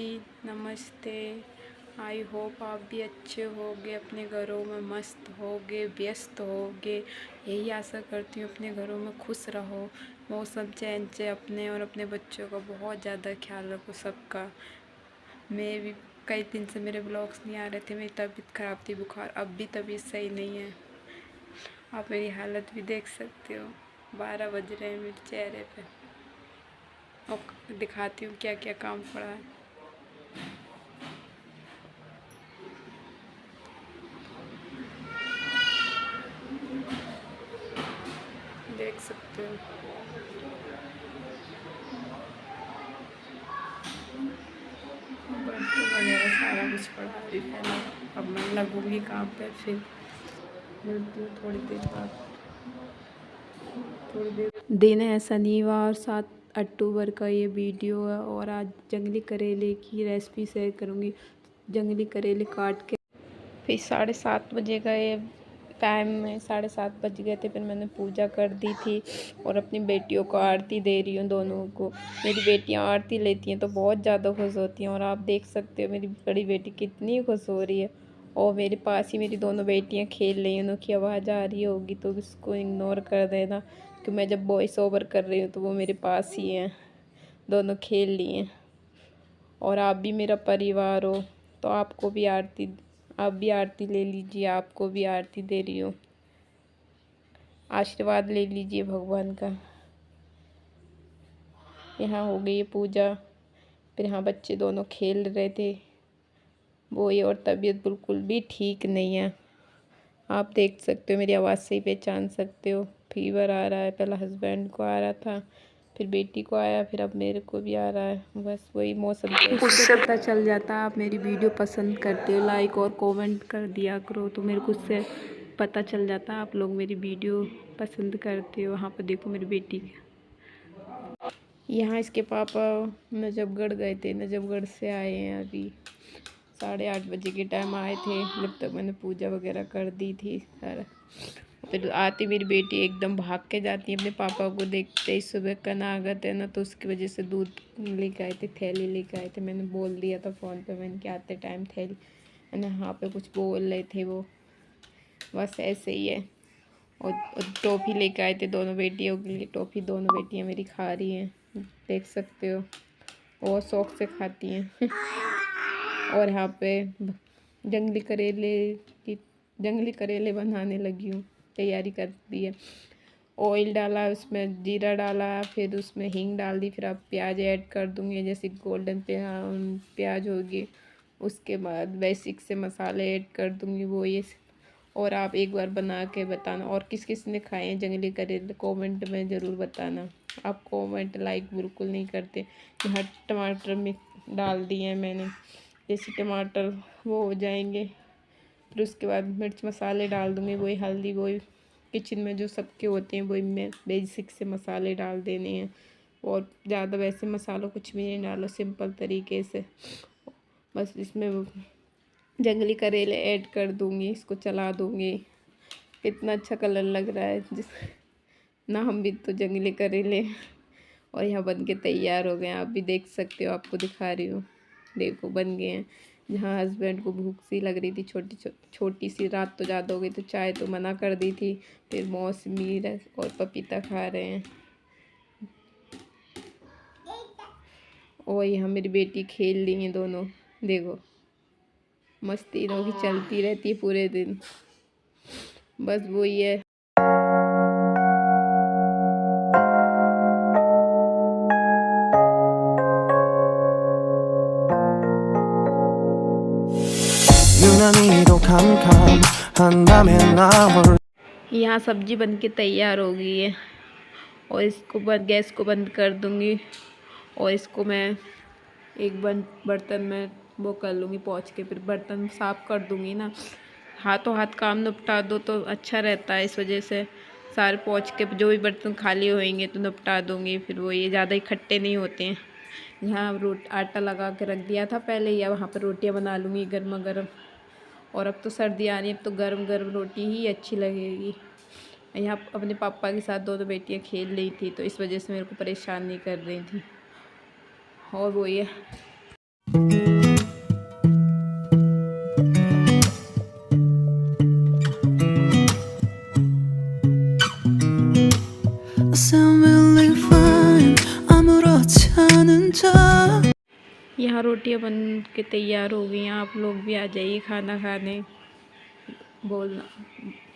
नमस्ते। I hope आप भी अच्छे होगे, अपने घरों में मस्त होगे, व्यस्त होगे। यही आशा करती हूँ अपने घरों में खुश रहो, मौसम चेंज से अपने और अपने बच्चों का बहुत ज़्यादा ख्याल रखो सबका। मैं भी कई दिन से मेरे ब्लॉग्स नहीं आ रहे थे, मेरी तबीयत ख़राब थी, बुखार, अब भी तबीयत सही नहीं है। आप मेरी हालत भी देख सकते हो, 12 बज रहे हैं मेरे चेहरे पे। और दिखाती हूँ क्या क्या काम पड़ा है। देख सकते हो बर्तन वगैरह सारा कुछ पड़ा है पहले। अब मैं लगूंगी काम पे, फिर मिलती हूँ थोड़ी देर बाद। दिन है शनिवार, 7 अक्टूबर का ये वीडियो है और आज जंगली करेले की रेसिपी शेयर करूँगी। जंगली करेले काट के फिर 7:30 बजे का ये टाइम में 7:30 बज गए थे। फिर मैंने पूजा कर दी थी और अपनी बेटियों को आरती दे रही हूँ दोनों को। मेरी बेटियाँ आरती लेती हैं तो बहुत ज़्यादा खुश होती हैं और आप देख सकते हो मेरी बड़ी बेटी कितनी खुश हो रही है। और मेरे पास ही मेरी दोनों बेटियाँ खेल रही हैं, उनकी आवाज़ आ रही होगी तो उसको इग्नोर कर देना कि मैं जब वॉइस ओवर कर रही हूँ तो वो मेरे पास ही हैं, दोनों खेल रही हैं। और आप भी मेरा परिवार हो तो आपको भी आप भी आरती ले लीजिए, आपको भी आरती दे रही हूँ, आशीर्वाद ले लीजिए भगवान का। यहाँ हो गई पूजा, फिर यहाँ बच्चे दोनों खेल रहे थे वो ये, और तबीयत बिल्कुल भी ठीक नहीं है। आप देख सकते हो, मेरी आवाज़ से ही पहचान सकते हो। फीवर आ रहा है, पहले हस्बैंड को आ रहा था, फिर बेटी को आया, फिर अब मेरे को भी आ रहा है। बस वही मौसम उससे पता चल जाता है आप मेरी वीडियो पसंद करते हो। लाइक और कमेंट कर दिया करो तो मेरे को उससे पता चल जाता है आप लोग मेरी वीडियो पसंद करते हो। वहाँ पर देखो मेरी बेटी, यहाँ इसके पापा नजफगढ़ गए थे, नजफगढ़ से आए हैं अभी। 8:30 बजे के टाइम आए थे, जब तक मैंने पूजा वगैरह कर दी थी सारा। फिर आती मेरी बेटी एकदम भाग के जाती है अपने पापा को देखते ही। सुबह का नागत है ना तो उसकी वजह से दूध लेके आए थे, थैली लेके आए थे। मैंने बोल दिया था फ़ोन पे, मैंने क्या आते टाइम थैली है ना, यहाँ पे कुछ बोल रहे थे वो, बस ऐसे ही है। और टॉफ़ी लेके आए थे दोनों बेटियों के लिए, टॉफ़ी दोनों बेटियाँ मेरी खा रही हैं, देख सकते हो, बहुत शौक से खाती हैं। और यहाँ पे जंगली करेले बनाने लगी हूँ, तैयारी कर दी है। ऑयल डाला, उसमें जीरा डाला, फिर उसमें हींग डाल दी, फिर अब प्याज ऐड कर दूँगी, जैसे गोल्डन प्याज होगी। उसके बाद बेसिक से मसाले ऐड कर दूँगी वो ये। और आप एक बार बना के बताना, और किस किस ने खाए हैं जंगली करेले कमेंट में ज़रूर बताना। आप कमेंट लाइक बिल्कुल नहीं करते। यहाँ टमाटर में डाल दिए हैं मैंने, जैसे टमाटर वो हो जाएंगे फिर उसके बाद मिर्च मसाले डाल दूँगी, वही हल्दी, वही किचन में जो सबके होते हैं वही मैं बेसिक से मसाले डाल देने हैं। और ज़्यादा वैसे मसालों कुछ भी नहीं डालो, सिंपल तरीके से। बस इसमें जंगली करेले ऐड कर दूँगी, इसको चला दूँगी। कितना अच्छा कलर लग रहा है, जिस नाम भी तो जंगली करेले। और यहाँ बन के तैयार हो गए हैं, आप भी देख सकते हो, आपको दिखा रही हूँ, देखो बन गए हैं। जहाँ हस्बैंड को भूख सी लग रही थी, छोटी सी, रात तो ज़्यादा हो गई तो चाय तो मना कर दी थी, फिर मौसमी और पपीता खा रहे हैं। और यहाँ मेरी बेटी खेल रही हैं दोनों, देखो मस्ती इनकी चलती रहती है पूरे दिन, बस वही है। यहाँ सब्जी बन के तैयार हो गई है और इसको गैस को बंद कर दूँगी। और इसको मैं एक बर्तन में वो कर लूँगी पोंछ के, फिर बर्तन साफ़ कर दूँगी ना। हाथों हाथ काम निपटा दो तो अच्छा रहता है, इस वजह से सारे पोंछ के जो भी बर्तन खाली होंगे तो निपटा दूँगी। फिर वो ये ज़्यादा इकट्ठे नहीं होते हैं। यहाँ आटा लगा के रख दिया था पहले, या वहाँ पर रोटियाँ बना लूँगी गर्मा गर्म। और अब तो सर्दी आ रही है, अब तो गर्म गर्म रोटी ही अच्छी लगेगी। यहाँ अपने पापा के साथ दोनों बेटियाँ खेल रही थी तो इस वजह से मेरे को परेशान नहीं कर रही थी। और वो ये यहाँ रोटियाँ बन के तैयार हो गई हैं, आप लोग भी आ जाइए खाना खाने। बोलना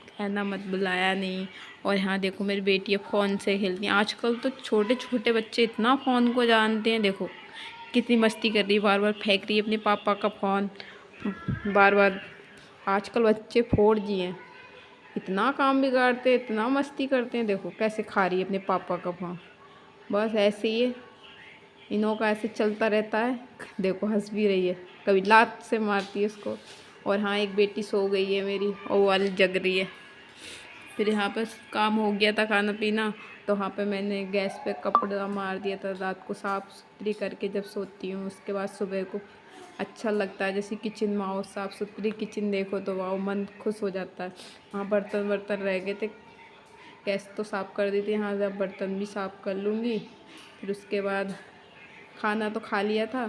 कहना मत बुलाया नहीं। और यहाँ देखो मेरी बेटी अब फ़ोन से खेलती हैं। आजकल तो छोटे छोटे बच्चे इतना फ़ोन को जानते हैं, देखो कितनी मस्ती कर रही है, बार बार फेंक रही है अपने पापा का फ़ोन बार बार। आजकल बच्चे 4G हैं, इतना काम बिगाड़ते हैं, इतना मस्ती करते हैं। देखो कैसे खा रही है अपने पापा का फ़ोन। बस ऐसे ही है, इन्हों का ऐसे चलता रहता है। देखो हंस भी रही है, कभी लात से मारती है उसको। और हाँ एक बेटी सो गई है मेरी और वो वाली जग रही है। फिर यहाँ पर काम हो गया था खाना पीना, तो वहाँ पे मैंने गैस पे कपड़ा मार दिया था रात को, साफ़ सुथरी करके जब सोती हूँ उसके बाद सुबह को अच्छा लगता है। जैसे किचन में आओ, साफ़ सुथरी किचन देखो तो वाह मन खुश हो जाता है। वहाँ बर्तन वर्तन रह गए थे, गैस तो साफ़ कर दी थी, यहाँ जब बर्तन भी साफ़ कर लूँगी। फिर उसके बाद खाना तो खा लिया था,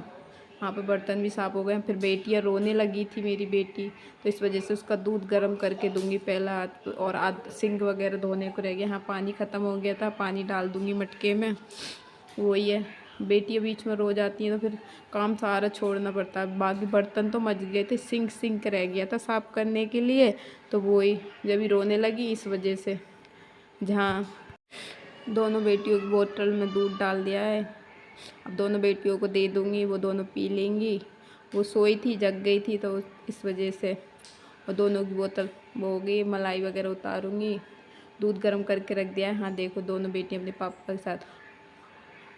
वहाँ पे बर्तन भी साफ़ हो गए। फिर बेटियाँ रोने लगी थी मेरी बेटी, तो इस वजह से उसका दूध गर्म करके दूंगी पहला हाथ। और सिंक वगैरह धोने को रह गया, यहाँ पानी ख़त्म हो गया था, पानी डाल दूंगी मटके में। वही है, बेटियाँ बीच में रो जाती हैं तो फिर काम सारा छोड़ना पड़ता है। बाकी बर्तन तो मच गए थे, सिंक रह गया था साफ़ करने के लिए, तो वही जब ही रोने लगी इस वजह से। जहाँ दोनों बेटियों की बोतल में दूध डाल दिया है, अब दोनों बेटियों को दे दूँगी, वो दोनों पी लेंगी। वो सोई थी, जग गई थी, तो इस वजह से। और दोनों की बोतल वो हो गई, मलाई वगैरह उतारूँगी। दूध गर्म करके रख दिया है। हाँ देखो दोनों बेटियाँ अपने पापा के साथ,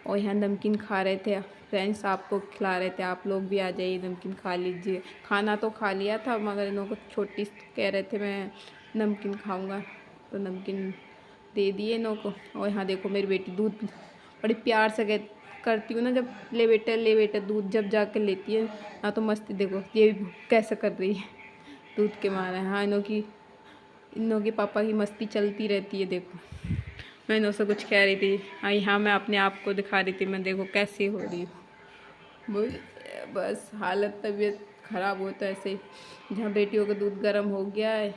और यहाँ नमकीन खा रहे थे फ्रेंड्स, आपको खिला रहे थे। आप लोग भी आ जाइए, नमकीन खा लीजिए। खाना तो खा लिया था मगर इन लोगों को छोटी कह रहे थे मैं नमकीन खाऊँगा, तो नमकीन दे दिए इन लोगों को। और यहाँ देखो मेरी बेटी दूध बड़ी प्यार से करती हूँ ना, जब ले बेटे दूध जब जाकर लेती है ना, तो मस्ती देखो ये भी कैसे कर रही है दूध के मारे। हाँ इन लोगों के पापा की मस्ती चलती रहती है। देखो मैं इनों से कुछ कह रही थी, हाँ यहाँ मैं अपने आप को दिखा रही थी, मैं देखो कैसी हो रही हूँ। बस हालत तबीयत ख़राब होता है ऐसे ही। जहाँ बेटियों का दूध गर्म हो गया है,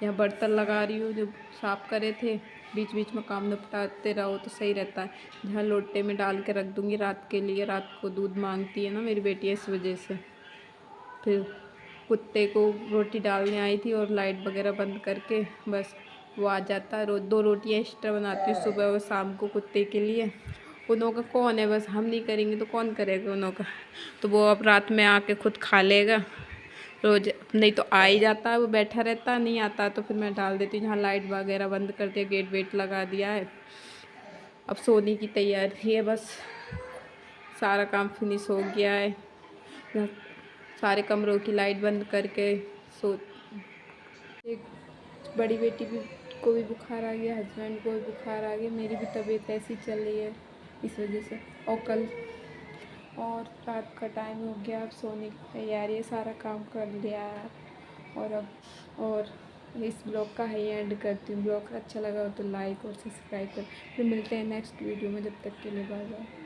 यहाँ बर्तन लगा रही हूँ जो साफ़ करे थे। बीच बीच में काम निपटाते रहो तो सही रहता है। जहाँ लोटे में डाल के रख दूँगी रात के लिए, रात को दूध मांगती है ना मेरी बेटी, इस वजह से। फिर कुत्ते को रोटी डालने आई थी और लाइट वगैरह बंद करके बस वो आ जाता है। रोज़ 2 रोटियाँ एक्स्ट्रा बनाती हूँ, सुबह और शाम को कुत्ते के लिए। उनों का कौन है, बस हम नहीं करेंगे तो कौन करेगा उनों का। तो वो अब रात में आके खुद खा लेगा रोज़, नहीं तो आ ही जाता है, वो बैठा रहता है, नहीं आता तो फिर मैं डाल देती हूँ। जहाँ लाइट वगैरह बंद कर दिया, गेट वेट लगा दिया है। अब सोने की तैयारी है, बस सारा काम फिनिश हो गया है। सारे कमरों की लाइट बंद करके सो। एक बड़ी बेटी भी को भी बुखार आ गया, हस्बैंड को भी बुखार आ गया, मेरी भी तबीयत ऐसी चल रही है इस वजह से। और कल और रात का टाइम हो गया, अब सोने की तैयारी है, सारा काम कर लिया है। और इस ब्लॉग का ही एंड करती हूँ। ब्लॉग अच्छा लगा हो तो लाइक और सब्सक्राइब कर। फिर मिलते हैं नेक्स्ट वीडियो में, जब तक के लिए बाय बाय।